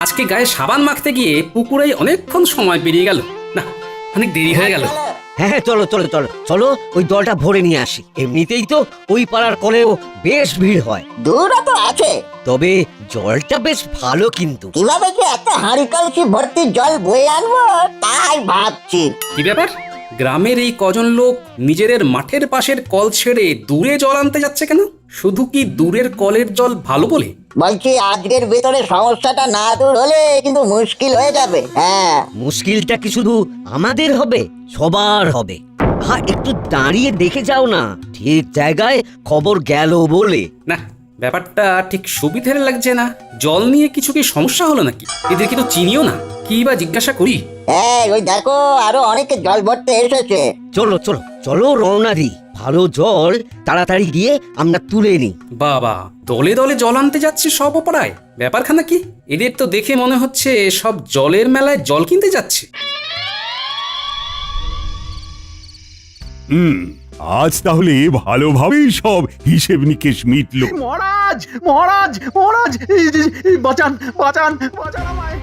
আজকে গায়ে সাবান মাখতে গিয়ে পুকুরে অনেকক্ষণ সময় পেরিয়ে গেল। না, অনেক দেরি হয়ে গেল। হ্যাঁ হ্যাঁ, চলো চলো চলো চলো, ওই জলটা ভরে নিয়ে আসি। এমনিতেই তো ওই পাড়ার কলেও বেশ ভিড় হয়, দূরও তো আছে। তবে জলটা বেশ ভালো কিন্তু। কিভাবে যে একটা হাঁড়ি কলসি ভর্তি জল বয়ে আনবো তাই ভাবছি। কি ব্যাপার, গ্রামের এই কজন লোক নিজেদের মাঠের পাশের কল ছেড়ে দূরে জল আনতে যাচ্ছে কেন? শুধু কি দূরের কলের জল ভালো বলে? বলছি আজকের ভেতরে সমস্যাটা না দূর হলে কিন্তু মুশকিল হয়ে যাবে। হ্যাঁ, মুশকিলটা কি শুধু আমাদের হবে? সবার হবে। হ্যাঁ, একটু দাঁড়িয়ে দেখে যাও না, ঠিক জায়গায় খবর গেল বলে। না, ব্যাপারটা ঠিক সুবিধের লাগছে না। জল নিয়ে কিছু কি সমস্যা হলো নাকি? এদের কি তো চিনিও না, কি বা জিজ্ঞাসা করি? ওই দেখো আরো অনেকে জল ভরতে এসেছে। চলো চলো চলো, রওনা দিই। ভালো জল তাড়াতাড়ি গিয়ে আমরা তুলে নিই। বাবা, দলে দলে জল আনতে যাচ্ছে সব পাড়ায়, ব্যাপারখানা কি? এদের তো দেখে মনে হচ্ছে সব জলের মেলায় জল কিনতে যাচ্ছে। আজ তাহলে ভালোভাবেই সব হিসেব নিকেশ মিটলো। মহারাজ মহারাজ মহারাজ, বাঁচান বাঁচান বাঁচান আমায়।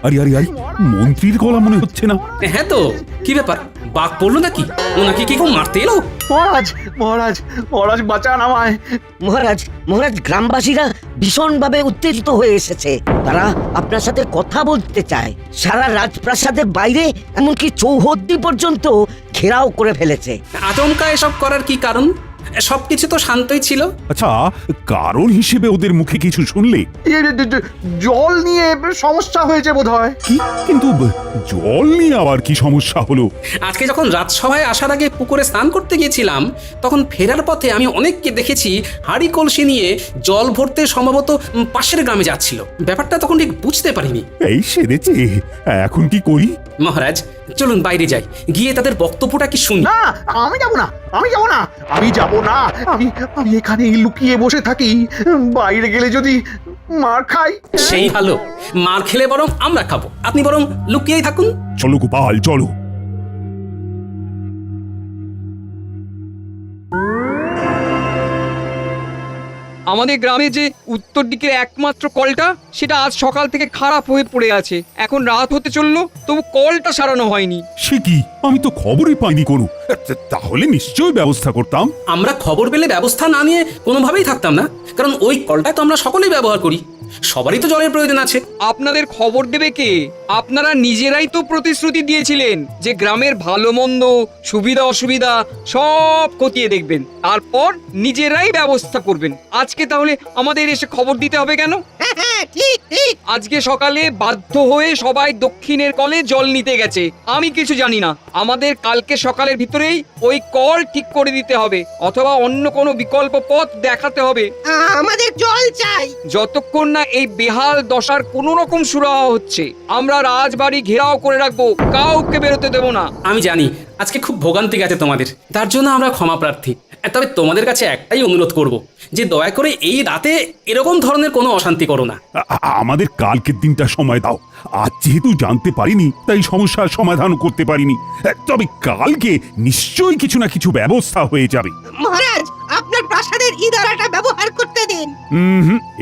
আরে আরে আরে, মন্ত্রীর গলা মনে হচ্ছে না? হ্যাঁ তো, কি ব্যাপার, বাঘ পড়লো নাকি? ওনাকে কি কেউ মারতে এলো? মহারাজ মহারাজ মহারাজ, বাঁচান আমায়। মহারাজ মহারাজ, গ্রামবাসীরা ভীষণভাবে উত্তেজিত হয়ে এসেছে। তারা আপনার সাথে কথা বলতে চায়। সারা রাজপ্রাসাদের বাইরে এমনকি চৌহদ্দি পর্যন্ত ঘেরাও করে ফেলেছে। আচমকা এসব করার কি কারণ? সবকিছু তো শান্তই ছিল। আচ্ছা, কারণ হিসেবে ওদের মুখে কিছু শুনলে? জল নিয়ে সমস্যা হয়েছে বোধহয়। কি কিন্তু জল নিয়ে আবার কি সমস্যা হলো? আজকে যখন রাজসভায় আসার আগে পুকুরে স্নান করতে গিয়েছিলাম, তখন ফেরার পথে আমি অনেককে দেখেছি হাঁড়ি কলসি নিয়ে জল ভরতে সম্ভবত পাশের গ্রামে যাচ্ছিল। ব্যাপারটা তখন ঠিক বুঝতে পারিনি। এই সেরেছে, এখন কি করি? মহারাজ, চলুন বাইরে যাই, গিয়ে তাদের বক্তব্যটা কি শুনি। না, আমি যাব না, আমি যাব না, আমি যাব না। আমি আমি এখানেই লুকিয়ে বসে থাকি। বাইরে গেলে যদি মার খাই। সেই ভালো, মার খেলে বরং আমরা খাবো, আপনি বরং লুকিয়েই থাকুন। চলো গোপাল, চলো। আমাদের গ্রামে যে উত্তর দিকের একমাত্র কলটা, সেটা আজ সকাল থেকে খারাপ হয়ে পড়ে আছে। এখন রাত হতে চললো, তবু কলটা সারানো হয়নি। সে কি, আমি তো খবরই পাইনি কোনো। তাহলে নিশ্চয়ই ব্যবস্থা করতাম। আমরা খবর পেলে ব্যবস্থা না নিয়ে কোনোভাবেই থাকতাম না, কারণ ওই কলটা তো আমরা সকলেই ব্যবহার করি, সবারই তো জলের প্রয়োজন আছে। আপনাদের খবর দেবে কে? আপনারা নিজেরাই তো প্রতিশ্রুতি দিয়েছিলেন যে গ্রামের ভালো মন্দ, সুবিধা অসুবিধা সব খতিয়ে দেখবেন, তারপর নিজেরাই ব্যবস্থা করবেন। আজকে তাহলে আমাদের এসে খবর দিতে হবে কেন? ঠিক ঠিক। আজকে সকালে বাধ্য হয়ে সবাই দক্ষিণের কলে জল নিতে গেছে। আমি কিছু জানি না। আমাদের কালকে সকালের ভিতরেই ওই কল ঠিক করে দিতে হবে, অথবা অন্য কোনো বিকল্প পথ দেখাতে হবে। আমাদের জল চাই। যতক্ষণ না এই বেহাল দশার কোনো রকম সুরাহা হচ্ছে, আমরা রাজবাড়ি ঘেরাও করে রাখবো, কাউকে বেরোতে দেব না। আমি জানি আজকে খুব ভোগান্তি গেছে তোমাদের, তার জন্য আমরা ক্ষমা প্রার্থী। তবে তোমাদের কাছে একটাই অনুরোধ করব, যে দয়া করে এই রাতে এরকম ধরনের কোনো অশান্তি করো না। আমাদের কালকের দিনটা সময় দাও। আজ যেহেতু জানতে পারিনি, তাই সমস্যার সমাধান করতে পারিনি। তবে কালকে নিশ্চয়ই কিছু না কিছু ব্যবস্থা হয়ে যাবে। মহারাজ, আপনার প্রাসাদের ইদারাটা ব্যবহার করতে দিন।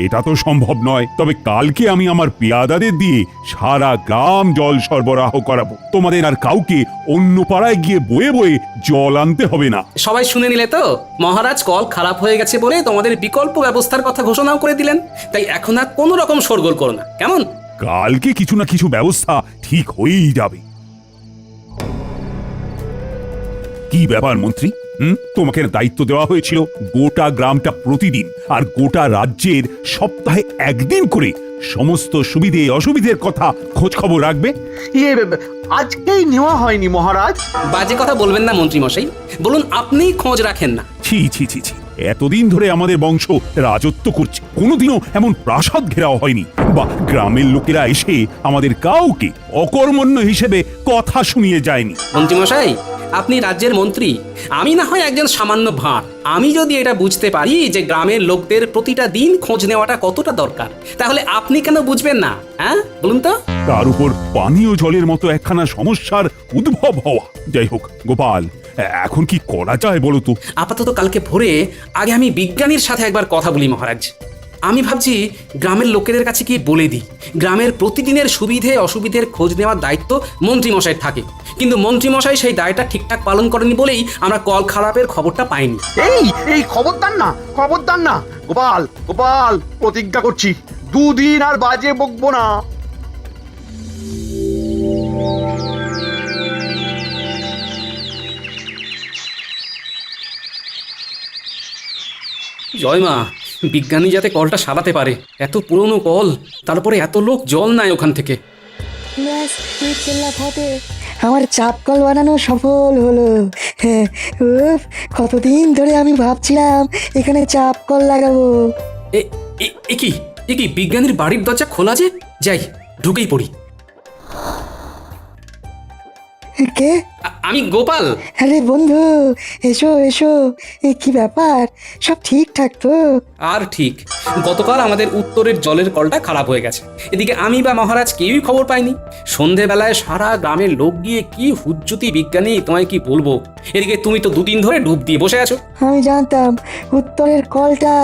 এটা তো সম্ভব নয়। তবে কালকে আমি আমার পেয়াদাদের দিয়ে সারা গ্রাম জল সরবরাহ করাবো। তোমাদের আর কাউকে অন্য পাড়ায় গিয়ে বয়ে বয়ে জল আনতে হবে না। সবাই শুনে নিলে তো? মহারাজ কল খারাপ হয়ে গেছে বলে তোমাদের বিকল্প ব্যবস্থার কথা ঘোষণাও করে দিলেন। তাই এখন আর কোনো রকম শোরগোল করো না, কেমন? কালকে কিছু না কিছু ব্যবস্থা ঠিক হয়েই যাবে। কি ব্যাপার মন্ত্রী, তোমাকে দায়িত্ব দেওয়া হয়েছিল গোটা গ্রামটা প্রতিদিন আর গোটা রাজ্যের সপ্তাহে একদিন করে সমস্ত সুবিধে অসুবিধের কথা খোঁজ খবর রাখবে। আজকেই নেওয়া হয়নি মহারাজ। বাজে কথা বলবেন না মন্ত্রী মশাই, বলুন আপনিই খোঁজ রাখেন না। ছি ছি ছি ছি, এতদিন ধরে আমাদের বংশ রাজত্ব করছে, কোনোদিনও এমন প্রাসাদ ঘেরাও হয়নি, বা গ্রামের লোকেরা এসে আমাদের কাউকে অকর্মণ্য হিসেবে কথা শুনিয়ে যায়নি। মন্ত্রী মশাই, আপনি রাজ্যের মন্ত্রী, আমি না হয় একজন সামান্য ভাঁড়। আমি যদি এটা বুঝতে পারি যে গ্রামের লোকদের প্রতিটা দিন খোঁজ নেওয়াটা কতটা দরকার, তাহলে আপনি কেন বুঝবেন না? হ্যাঁ, বলুন তো। তার উপর পানীয় জলের মতো একখানা সমস্যার উদ্ভব হওয়া। যাই হোক গোপাল, এখন কি করা যায় বলো তো? আপাতত কালকে ভোরে আগে আমি বিজ্ঞানীর সাথে একবার কথা বলি মহারাজ। আমি ভাবছি গ্রামের লোকেদের কাছে গিয়ে বলে দিই গ্রামের প্রতিদিনের সুবিধে অসুবিধের খোঁজ নেওয়ার দায়িত্ব মন্ত্রীমশাইয়ের থাকে, কিন্তু মন্ত্রীমশাই সেই দায়টা ঠিকঠাক পালন করেনি বলেই আমরা কল খারাপের খবরটা পাইনি। এই খবরদার না, খবরদার না গোপাল, গোপাল প্রতিজ্ঞা করছি 2 দিন আর বাজে বকবো না। জয় মা, বিজ্ঞানী যাতে কলটা সারাতে পারে। এত পুরনো কল, তারপরে এত লোক জল নেয় ওখান থেকে। ব্যাস বিকেল্লা ফতে আমার চাপ কল বানানো সফল হলো। হ্যাঁ, উফ, কতদিন ধরে আমি ভাবছিলাম এখানে চাপ কল লাগাবো। এ- এ কি বিজ্ঞানীর বাড়ির দরজা খোলা যে? যাই, ঢুকেই পড়ি। কে? আমি গোপাল। আরে বন্ধু, এসো এসো। কি ব্যাপার, সব ঠিকঠাক তো? আর ঠিক, গতকাল আমাদের উত্তরের জলের কলটা খারাপ হয়ে গেছে। এদিকে আমি বা মহারাজ কেউই খবর পাইনি। সন্ধেবেলায় সারা গ্রামের লোক গিয়ে কি হুজ্জুতি বিজ্ঞানী, তোমায় কি বলবো। এদিকে তুমি তো 2 দিন ধরে ডুব দিয়ে বসে আছো। আমি জানতাম উত্তরের কলটা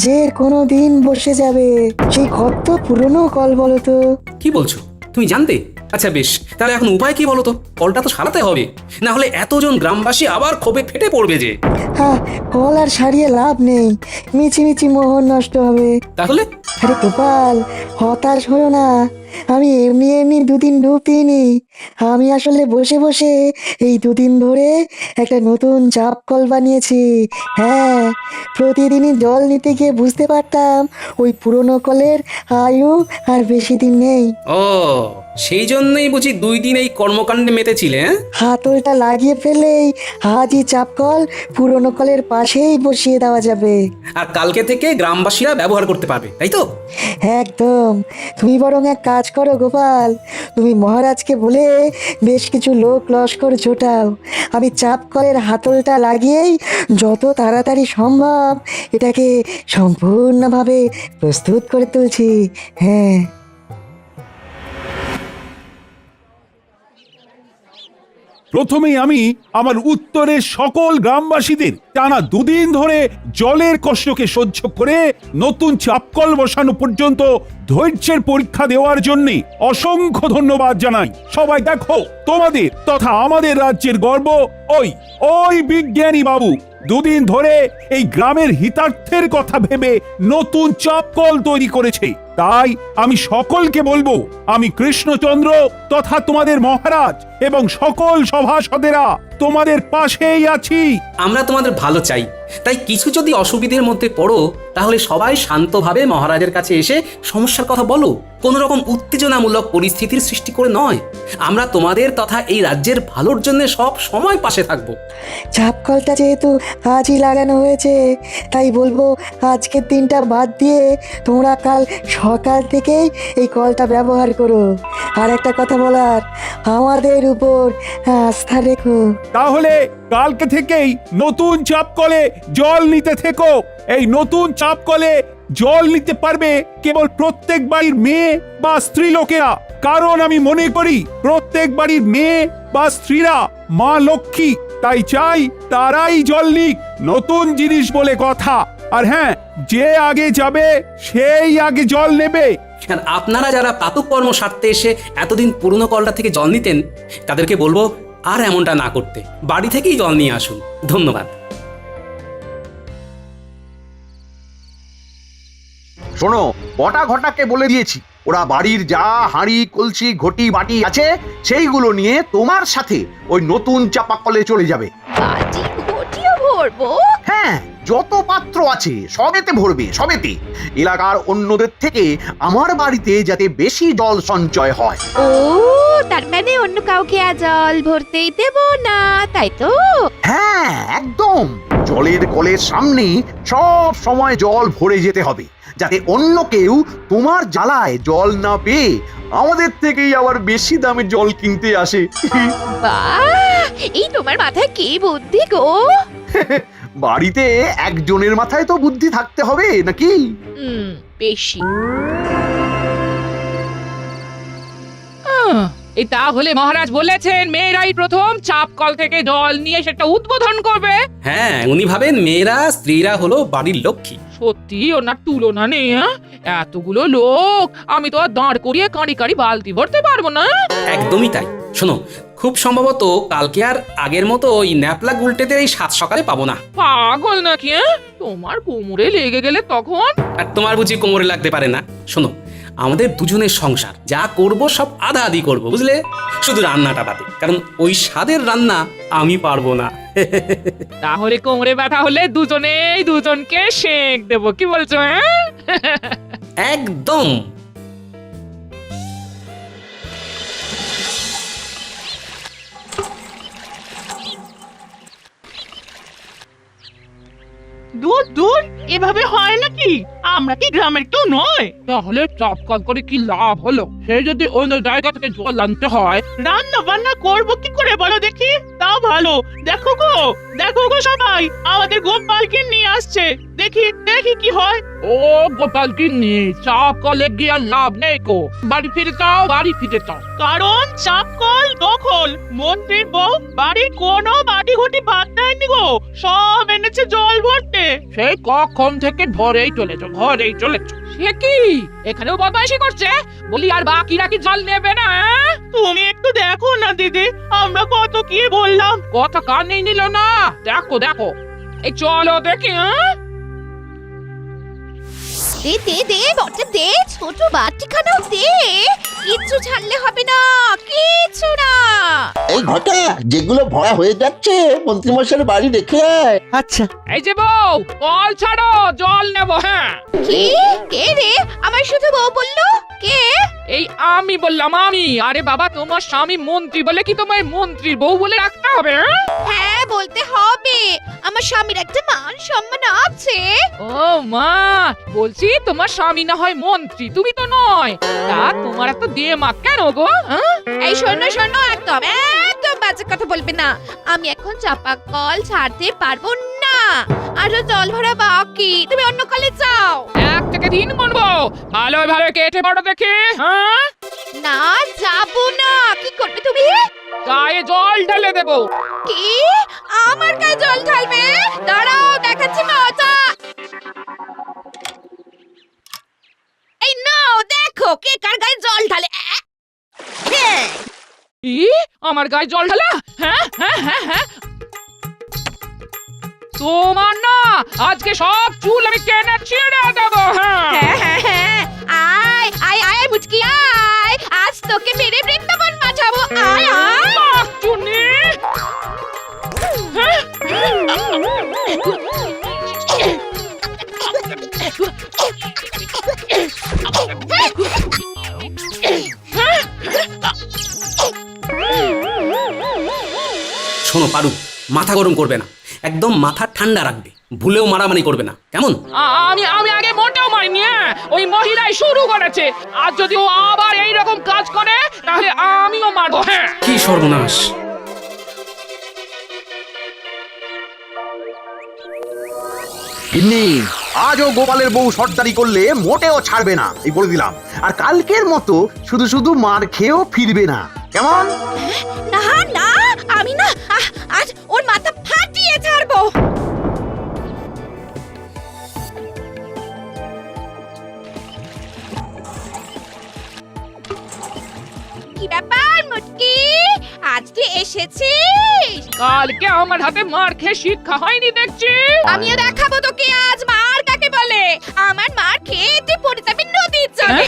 যে কোনো দিন বসে যাবে। সেই কত পুরনো কল বলো তো। কি বলছো, তুমি জানতে? আচ্ছা বেশ, তাহলে এখন উপায় কি বলো তো? কলটা তো সারাতে হবে, না হলে এতজন গ্রামবাসী আবার ক্ষোভে ফেটে পড়বে যে। হ্যাঁ, কল আর সারিয়ে লাভ নেই, মিছিমিছি মোহর নষ্ট হবে। তাহলে আরে গোপাল, হতাশ হলো না। আমি এমনি 2 দিন ডুব দিইনি। আমি আসলে বসে বসে এই 2 দিন ধরে একটা নতুন চাপ কল বানিয়েছি। হ্যাঁ, প্রতিদিনই জল নিতে গিয়ে বুঝতে পারতাম ওই পুরনো কলের আয়ু আর বেশি দিন নেই। ও, সেই জন্যই বুঝি 2 দিন এই কর্মকাণ্ডে মেতেছিলে। হ্যাঁ, হাতলটা লাগিয়ে ফেলেই আজই চাপ কল পুরনো কলের পাশেই বসিয়ে দেওয়া যাবে। আর কালকে থেকে গ্রামবাসীরা ব্যবহার করতে পারবে, তাই তো? একদম। তুমি বরং এক কাজ করো গোপাল, তুমি মহারাজকে বলে বেশ কিছু লোক লস্কর জোটাও। আমি চাপ কলের হাতলটা লাগিয়েই যত তাড়াতাড়ি সম্ভব এটাকে সম্পূর্ণভাবে প্রস্তুত করে তুলছি। হ্যাঁ, প্রথমেই আমি আমার উত্তরের সকল গ্রামবাসীদের টানা 2 দিন ধরে জলের কষ্টকে সহ্য করে নতুন চাপকল বসানো পর্যন্ত ধৈর্যের পরীক্ষা দেওয়ার জন্য অসংখ্য ধন্যবাদ জানাই। সবাই দেখো, তোমাদের তথা আমাদের রাজ্যের গর্ব ওই বিজ্ঞানী বাবু 2 দিন ধরে এই গ্রামের হিতার্থের কথা ভেবে নতুন চাপকল তৈরি করেছে। তাই আমি সকলকে বলবো, আমি কৃষ্ণচন্দ্র তথা তোমাদের মহারাজ এবং সকল সভাসদেরা তোমাদের পাশেই আছি। আমরা তোমাদের ভালো চাই, তাই কিছু যদি অসুবিধার মধ্যে পড়ো তাহলে সবাই শান্তভাবে মহারাজের কাছে এসে সমস্যার কথা বলো। কোনো রকম উত্তেজনামূলক পরিস্থিতির সৃষ্টি করে নয়। আমরা তোমাদের তথা এই রাজ্যের ভালোর জন্য সব সময় পাশে থাকবো। চাপ কলটা যেহেতু আজই লাগানো হয়েছে, তাই বলবো আজকের দিনটা বাদ দিয়ে তোমরা কাল সকাল থেকেই এই কলটা ব্যবহার করো। আর একটা কথা বলার, আমাদের উপর আস্থা রেখো। তাহলে কালকে থেকেই নতুন চাপকলে জল নিতে থেকো। এই নতুন চাপকলে জল নিতে পারবে কেবল প্রত্যেক বাড়ির মেয়ে বা স্ত্রী লোকেরা, কারণ আমি মনে করি প্রত্যেক বাড়ির মেয়ে বা স্ত্রীরা মা লক্ষ্মী। তাই চাই তারাই জল নিক, নতুন জিনিস বলে কথা। আর হ্যাঁ, যে আগে যাবে সেই আগে জল নেবে। আর আপনারা যারা প্রাতঃকর্ম সারতে এসে এতদিন পুরনো কলটা থেকে জল নিতেন, তাদেরকে বলবো আর এমনটা না করতে, বাড়ি থেকেই জল নিয়ে আসুন। ধন্যবাদ। শোনো, বটা ঘটাকে বলে দিয়েছি, ওরা বাড়ির যা হাঁড়ি কলসি ঘটি বাটি আছে সেইগুলো নিয়ে তোমার সাথে ওই নতুন চাপাকলে চলে যাবে। বাটি ঘটিও ভরবো? হ্যাঁ, যত পাত্র আছে সবেতে ভরবে, সবেতে। এলাকার অন্যদের থেকে আমার বাড়িতে যাতে বেশি জল সঞ্চয় হয়। ও, তার মানে অন্য কাউকে আর জল ভরতেই দেব না, তাই তো? হ্যাঁ, একদম। জলের কলের সামনে সব সময় জল ভরে যেতে হবে, যাতে অন্য কেউ তোমার জ্বালায় জল না পেয়ে আমাদের থেকেই আবার বেশি দামে জল কিনতে আসে। বাহ, এই তোমার মাথায় কি বুদ্ধি গো! বাড়িতে একজনের মাথায় তো বুদ্ধি থাকতে হবে নাকি? বেশি। এই তাহলে মহারাজ বলেছেন মেয়েরাই প্রথম চাপ কল থেকে জল নিয়ে সেটা উদ্বোধন করবে। হ্যাঁ, উনি ভাবেন মেয়েরা স্ত্রীরা হলো বাড়ির লক্ষ্মী। সত্যি ওনার তুলনা নেই। হ্যাঁ? এতগুলো লোক আমি তো আর দাঁড় করিয়ে কাঁড়ি কাঁড়ি বালতি ভরতে পারবো না। একদমই তাই। শোনো, খুব সম্ভবত কালকে আর আগের মতো ওই ন্যাপলা গুলটেদের এই 7 সকালে পাবো না। পাগল নাকি? হ্যাঁ? তোমার কোমরে লেগে গেলে তখন? আর তোমার বুঝি কোমরে লাগতে পারে না? শোনো, আমাদের দুজনের সংসার, যা করব সব আধা আধি করবো, বুঝলে? শুধু রান্নাটা বাদে, কারণ ওই স্বাদের রান্না আমি পারবো না। তাহলে কোমরে ব্যথা হলে দুজনেই দুজনকে শেক দেবো, কি বলছো? হ্যাঁ, একদম। দূর দূর এভাবে হয় নাকি? আমরা কি গ্রামের কেউ নয়? তাহলে চাপ কল করে কি লাভ হলো? সে যদি অন্য জায়গা থেকে জল আনতে হয়। রান্না বান্না করবো কি করে বলো দেখি? তাও ভালো, দেখো গো সবাই, আমাদের গোপালকে নিয়ে আসছে। দেখি দেখি কি হয়। ও গোপাল গিন্নি, চাপ কলে গিয়ে আর লাভ নেই কো। বাড়ি ফিরে যাও, বাড়ি ফিরে যাও। কারণ চাপ কল দখল। মন্ত্রীর বউ বাড়ির কোনো বাটি ঘটি বাদ দেয়নি গো, সব এনেছে জল ভরতে। সেই কখন থেকে ঘরেই চলেছো, ঘরেই চলেছো। সে কি এখানেও বদমাইশি করছে? বলি আর বাকিরা কি জল নেবে না? হ্যাঁ? তুমি একটু দেখো না দিদি, আমরা কত কি বললাম। কথা কানেই নিল না। দেখো দেখো, এই চলো দেখি। হ্যাঁ, দে দে দে বটে দে, ছোট বাটিখানাও দে। কিচ্ছু ছাড়লে হবে না, কিচ্ছু না। এই ঘটা যেগুলো ভরা হয়ে যাচ্ছে মন্ত্রীমশাইয়ের বাড়ি রেখে আয়। আচ্ছা, এই যে বউ, কল ছাড়ো, জল নেবো। হ্যাঁ, কি? কে রে? আমার শুধু বউ বললো? কে? এই আমি বললাম, আমি। আরে বাবা, তোমার স্বামী মন্ত্রী বলে কি তোমায় মন্ত্রীর বউ বলে রাখতে হবে? হ্যাঁ? হ্যাঁ, বলতে হবে। আমার স্বামীর একটা মান সম্মান আছে। ও মা, বলছি তোমার স্বামী না হয় মন্ত্রী, তুমি তো নয়। তা তোমার এত দেমাগ কেন গো? হ্যাঁ? এই শোনো শোনো, একদম একদম বাজে কথা বলবে না। আমি এখন চাপা কল ছাড়তে পারবো না। আরো জল ভরা বাকি, তুমি অন্য কলে যাও। 1 থেকে 3 গুনবো, ভালো ভালো কেটে পড়ো দেখি। হ্যাঁ, না, যাবো না। কি করবে তুমি? গায়ে জল ঢেলে দেবো। কি? আমার গায়ে জল ঢালবে? দাঁড়াও, দেখাচ্ছি মজা। এই নাও, দেখো কে কার গায়ে জল ঢালে। হ্যাঁ। ই, আমার গায়ে জল ঢালা? হ্যাঁ হ্যাঁ হ্যাঁ হ্যাঁ, তোমার না আজকে সব চুল আমি কেটে ছিঁড়ে দেবো। হ্যাঁ, হ্যাঁ হ্যাঁ হ্যাঁ, আয় আয় আয় মুচকি আয়, আজ তোকে মেরে বৃন্দাবন পাঠাবো। আয় আয়। চুনি। হ্যাঁ? শোনো পারু, মাথা গরম করবে না, একদম মাথা ঠান্ডা রাখবে। ভুলেও মারামারি করবে না, কেমন? আমি আমি আগে মোটেও মারিনি। হ্যাঁ? ওই মহিলাই শুরু করেছে। আর যদি ও আবার এইরকম কাজ করে তাহলে আমিও মারবো। হ্যাঁ, কি সর্বনাশ! গিন্নি, আজও গোপালের বউ সর্দারি করলে মোটেও ছাড়বে না, এই বলে দিলাম। আর কালকের মতো শুধু শুধু মার খেয়েও ফিরবে না, কেমন? না না, আমি না, আজ ওর মাথা ফাটিয়ে ছাড়বো। কি ব্যাপার মুটকি, আজ তুই এসেছিস? কালকে আমার হাতে মার খেয়ে শিক্ষা হয়নি দেখছি। আমিও দেখাবো তোকে আজ মার কাকে বলে। আমার মার খেয়ে তুই পড়ে যাবি নদীর জলে।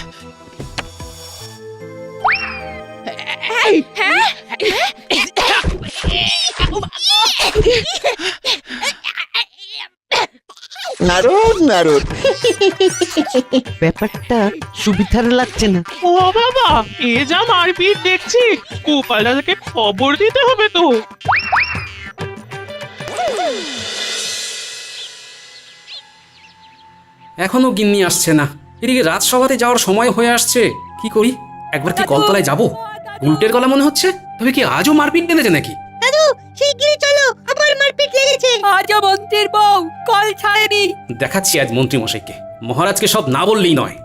হ্যাঁ? নারদ নারদ, ব্যাপারটা সুবিধার লাগছে না। ও বাবা, এ যা মারপিট দেখছি, গোপাল দাদাকে খবর দিতে হবে তো। এখনো গিন্নি আসছে না। এদিকে রাজসভাতে যাওয়ার সময় হয়ে আসছে। কি করি? একবার কি কলতলায় যাব? উল্টের গলা মনে হচ্ছে। তবে কি আজও মারপিট বেঁধেছে নাকি? দাদু, শিগগিরই চলো, আবার মারপিট লেগেছে। আজও মন্ত্রীর বউ কল ছাড়েনি। দেখাচ্ছি আজ মন্ত্রী মশাইকে। মহারাজকে সব না বললেই নয়।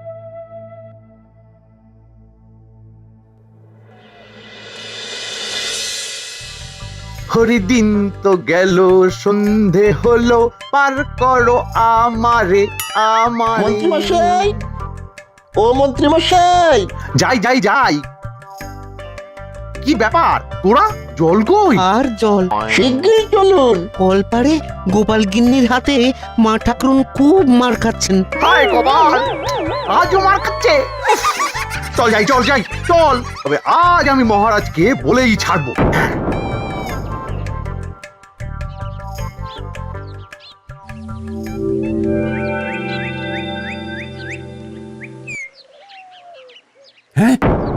হরিদিন তো গেল সন্ধে হলো পার করো আমারে আমারে। মন্ত্রীমশাই, ও মন্ত্রীমশাই, যাই যাই যাই। কি ব্যাপার তোরা জল কই? আর জল শিগগিরই চলুন। কলপারে গোপাল গিন্নির হাতে মা ঠাকুরন খুব মার খাচ্ছেন। হায় কপাল, আজও মার খাচ্ছে। চল যাই চল যাই চল, তবে আজ আমি মহারাজকে বলেই ছাড়বো। হ্যাঁ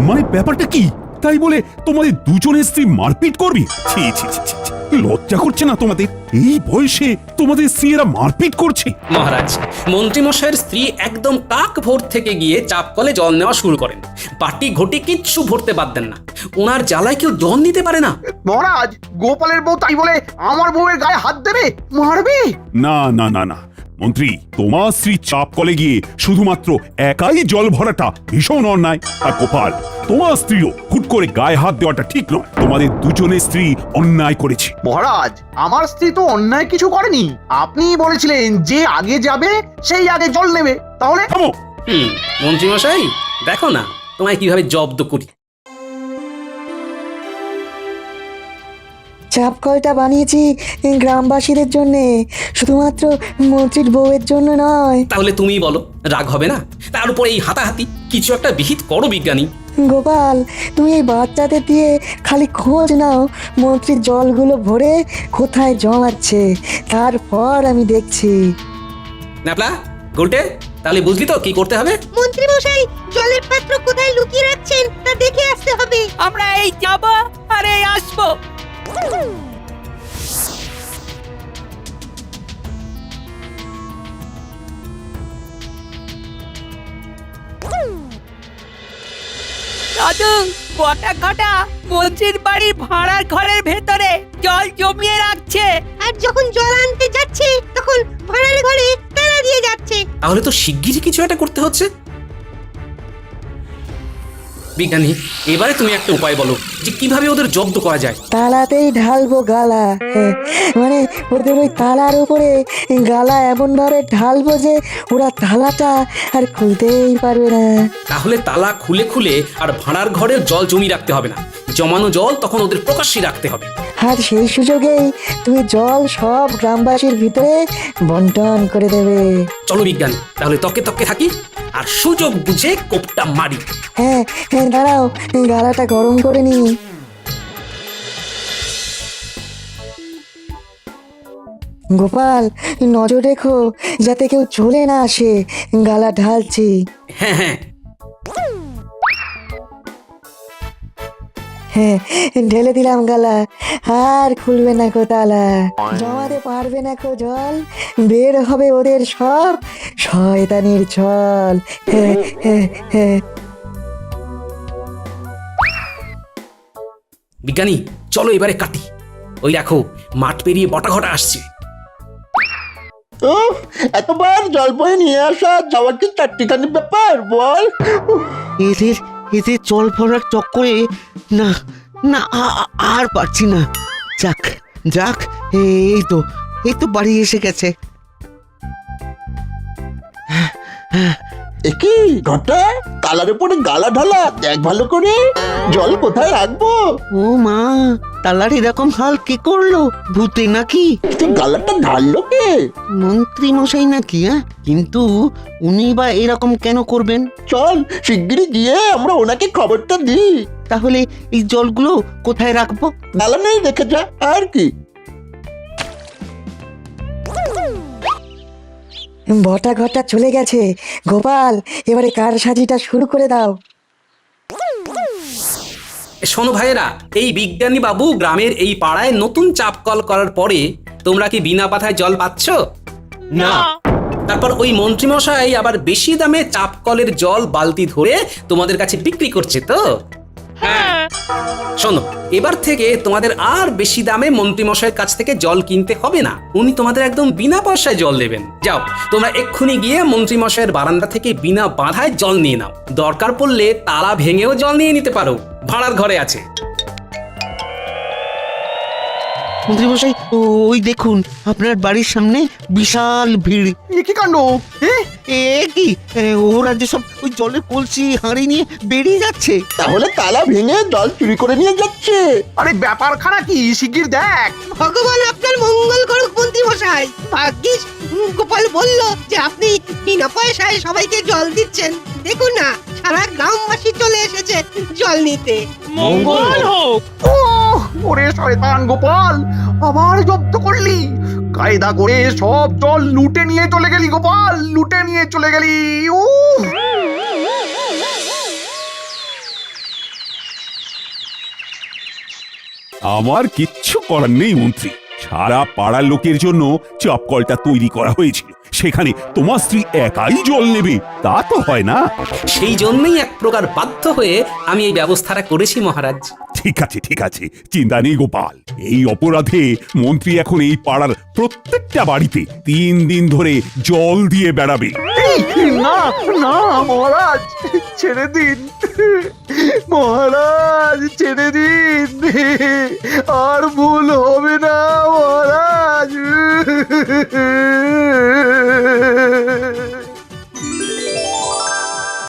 মানে ব্যাপারটা কি? তাই বলে তোমাদের দুজনের স্ত্রী মারপিট করবি? ছি ছি ছি ছি ছি। লজ্জা করছে না তোমাদের? এই বয়সে তোমাদের স্ত্রীরা মারপিট করছে? মহারাজ, মন্ত্রীমশাইয়ের স্ত্রী একদম কাক ভোর থেকে গিয়ে চাপ কলে জল নেওয়া শুরু করেন। বাটি ঘটি কিচ্ছু ভরতে বাদ দেন না। ওনার জ্বালায় কেউ জল নিতে পারে না। মহারাজ, গোপালের বউ তাই বলে আমার বউয়ের গায়ে হাত দেবে, মারবে? না না না না মন্ত্রী, তোমার স্ত্রী চাপ কলে গিয়ে শুধুমাত্র একাই জল ভরাটা ভীষণ অন্যায়। আর গোপাল, তোমার স্ত্রীও হুট করে গায়ে হাত দেওয়াটা ঠিক নয়। তোমাদের দুজনের স্ত্রী অন্যায় করেছে। মহারাজ, আমার স্ত্রী তো অন্যায় কিছু করেনি। আপনি বলেছিলেন যে আগে যাবে সেই আগে জল নেবে, তাহলে? থামো। মন্ত্রীমশাই, দেখো না তোমায় কিভাবে জব্দ করি। চাপ কলটা বানিয়েছি গ্রামবাসীদের জন্যে, শুধুমাত্র মন্ত্রীর বউয়ের জন্য নয়। তাহলে তুমিই বলো, রাগ হবে না? তার উপর এই হাতাহাতি, কিছু একটা বিহিত করো বিজ্ঞানী। গোপাল, তুমি এই বাচ্চাদের দিয়ে খালি খোঁজ নাও মন্ত্রীর জলগুলো ভরে কোথায় জমাচ্ছে, তারপর আমি দেখছি। ন্যাপলা, গুলটে, তাহলে বুঝলি তো কি করতে হবে? মন্ত্রী মশাই, জলের পাত্র কোথায় লুকিয়ে রাখছেন তা দেখে আসতে হবে। আমরা এই যাব আর এই আসবো। দাদু, বটা ঘটা মন্ত্রীর বাড়ির ভাড়ার ঘরের ভেতরে জল জমিয়ে রাখছে। আর যখন জল আনতে যাচ্ছে তখন ভাড়ার ঘরে তালা দিয়ে যাচ্ছে। তাহলে তো শিগগিরই কিছু একটা করতে হচ্ছে। বিজ্ঞানী, এবারে তুমি একটা উপায় বলো যে কিভাবে ওদের জব্দ করা যায়। তালাতেই ঢালবো গালা। মানে ওদের ওই তালার উপরে গালা এমন ভাবে ঢালবো যে ওরা তালাটা আর খুলতেই পারবে না। তাহলে তালা খুলে খুলে আর ভাড়ার ঘরে জল জমি রাখতে হবে না। জমানো জল তখন ওদের প্রকাশ্যে রাখতে হবে। আর সেই সুযোগেই তুমি জল সব গ্রামবাসীর ভিতরে বন্টন করে দেবে। চলো বিজ্ঞানী, তাহলে তকে তকে থাকি আর সুযোগ বুঝে কোপটা মারি। হ্যাঁ হ্যাঁ, দাঁড়াও, গালাটা গরম করে নি। গোপাল, নজর রেখো যাতে কেউ চলে না আসে, গালা ঢালছি। হ্যাঁ হ্যাঁ, হ্যাঁ, ঢেলে দিলাম গালা, আর খুলবে না কো তালা। জমাতে পারবে না কো জল, বের হবে ওদের সব শয়তানির ছল। হ্যাঁ হ্যাঁ হ্যাঁ। বিজ্ঞানী, চলো এবারে কাটি। ওই দেখো, মাঠ পেরিয়ে বটা ঘটা আসছে। উফ, এতবার জল বয়ে নিয়ে আসা যাওয়ার কি চারটিখানি ব্যাপার বল? এদের এদের জল ভরার চক্করে না না আর পারছি না। যাক যাক, এই তো বাড়ি এসে গেছে। একই ঘটা, তালার উপরে গালা ঢালা, দেখ ভালো করে জল কোথায় রাখবো। ও মা, তালার এরকম হাল কে করলো? ভূতে নাকি? কিন্তু গালাটা ঢাললো কে? মন্ত্রী মশাই নাকি? কিন্তু উনি বা এরকম কেন করবেন? চল শিগগিরই গিয়ে আমরা ওনাকে খবরটা দিই। তাহলে এই জলগুলো কোথায় রাখবো? গালা নেই রেখে যা, আর কি। বটা ঘটা চলে গেছে। গোপাল, এবারে কার সাজিটা শুরু করে দাও। শোনো ভাইয়েরা, এই বিজ্ঞানী বাবু গ্রামের এই পাড়ায় নতুন চাপ কল করার পরে তোমরা কি বিনা পাথায় জল পাচ্ছ? না। তারপর ওই মন্ত্রীমশাই আবার বেশি দামে চাপ কলের জল বালতি ধরে তোমাদের কাছে বিক্রি করছে তো? হ্যাঁ। শোনো, এবার থেকে তোমাদের আর বেশি দামে মন্ত্রীমশাইয়ের কাছ থেকে জল কিনতে হবে না। উনি তোমাদের একদম বিনা পয়সায় জল দেবেন। যাও, তোমরা এক্ষুনি গিয়ে মন্ত্রীমশাইয়ের বারান্দা থেকে বিনা বাধায় জল নিয়ে নাও। দরকার পড়লে তালা ভেঙেও জল নিয়ে নিতে পারো, ভাড়ার ঘরে আছে। মন্ত্রীমশাই ওই দেখুন আপনার বাড়ির সামনে বিশাল ভিড়। এ কি কাণ্ড? এ কি ওরা যে সব ওই জলের কলসি হাঁড়ি নিয়ে বেরিয়ে যাচ্ছে। তাহলে তালা ভেঙে জল চুরি করে নিয়ে যাচ্ছে। আরে ব্যাপারখানা কি শিগগির দেখ। ভগবান আপনার মঙ্গল করুক মন্ত্রী মশাই। ভাগ্যিস গোপাল বলল যে আপনি বিনা পয়সায় সবাইকে জল দিচ্ছেন। দেখুন না সারা গ্রামবাসী চলে এসেছে জল নিতে। মঙ্গল হোক। ওরে শয়তান গোপাল, আবার জব্দ করলি। কায়দা করে সব জল লুটে নিয়ে চলে গেলি গোপাল, লুটে নিয়ে চলে গেলি। আমার কিচ্ছু করার নেই মন্ত্রী, সারা পাড়ার লোকের জন্য চাপ কলটা তৈরি করা হয়েছিল, সেখানে তোমার স্ত্রী একাই জল নেবে তা তো হয় না। সেই জন্যই এক প্রকার বাধ্য হয়ে আমি এই ব্যবস্থাটা করেছি মহারাজ। ঠিক আছে, চিন্তা নেই গোপাল। এই অপরাধে মন্ত্রী এখন এই পাড়ার প্রত্যেকটা বাড়িতে 3 দিন ধরে জল দিয়ে বেড়াবে। না না মহারাজ, ছেড়ে দিন মহারাজ, ছেড়ে দিন। আর ভুল হবে না মহারাজ।